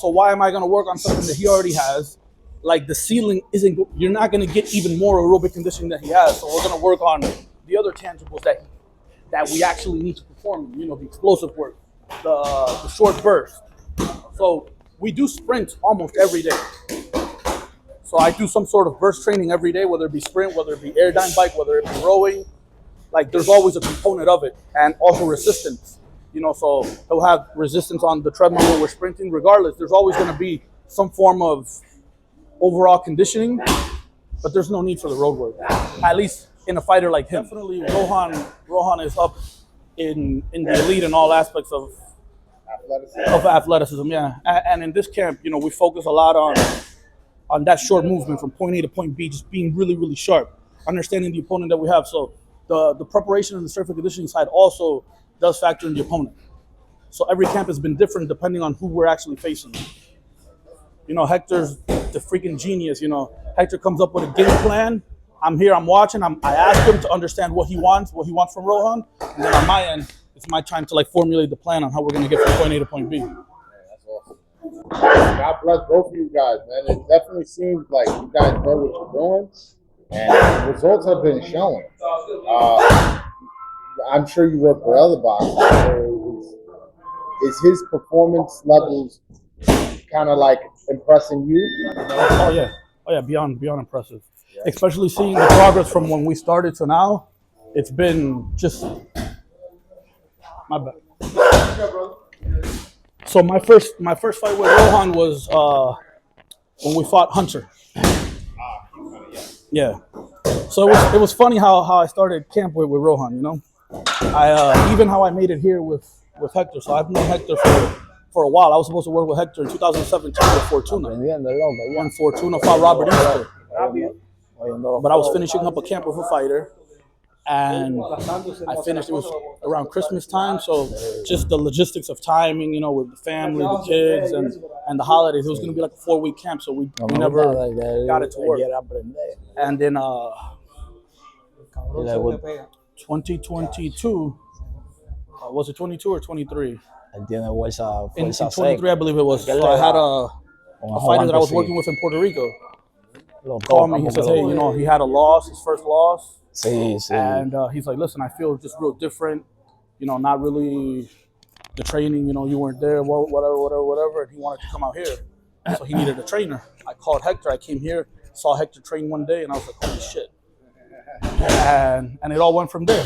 also, why am I going to work on something that he already has? Like the ceiling isn't, you're not going to get even more aerobic conditioning that he has. So we're going to work on the other tangibles that we actually need to perform. You know, the explosive work, the short burst. So we do sprints almost every day. So I do some sort of burst training every day, whether it be sprint, whether it be airdyne bike, whether it be rowing. Like there's always a component of it, and also resistance. You know, so he'll have resistance on the treadmill when we're sprinting. Regardless, there's always going to be some form of overall conditioning, but there's no need for the road work, at least in a fighter like him. Definitely, Rohan is up in the elite in all aspects of athleticism. Yeah, and in this camp, you know, we focus a lot on that short movement from point A to point B, just being really, really sharp, understanding the opponent that we have. So the preparation and the strength and conditioning side also does factor in the opponent. So every camp has been different depending on who we're actually facing. You know, Hector's the freaking genius. You know, Hector comes up with a game plan. I'm here, I'm watching. I ask him to understand what he wants from Rohan. And then on my end, it's my time to like formulate the plan on how we're going to get from point A to point B. That's awesome. God bless both of you guys, man. It definitely seems like you guys know what you're doing, and the results have been showing. I'm sure you work for other boxers. So is his performance levels kind of like impressing you? Oh yeah, beyond impressive. Yeah. Especially seeing the progress from when we started to now. It's been just my bad. So my first fight with Rohan was when we fought Hunter. Yeah. So it was funny how I started camp with Rohan. You know, even how I made it here with Hector. So I've known Hector for a while. I was supposed to work with Hector in 2017 with Fortuna. When Fortuna fought Robert Easter. But I was finishing up a camp with a fighter, and I finished, it was around Christmas time, so just the logistics of timing, you know, with the family, the kids, and the holidays. It was going to be like a 4-week camp, so we never got it to work. And then 2022, was it 22 or 23? In 23, I believe it was. So I had a fighter that I was working with in Puerto Rico called me. He says, hey, you know, he had a loss, his first loss. And he's like, listen, I feel just real different. You know, not really the training, you know, you weren't there, whatever. And he wanted to come out here. So he needed a trainer. I called Hector. I came here, saw Hector train one day, and I was like, holy shit. And it all went from there.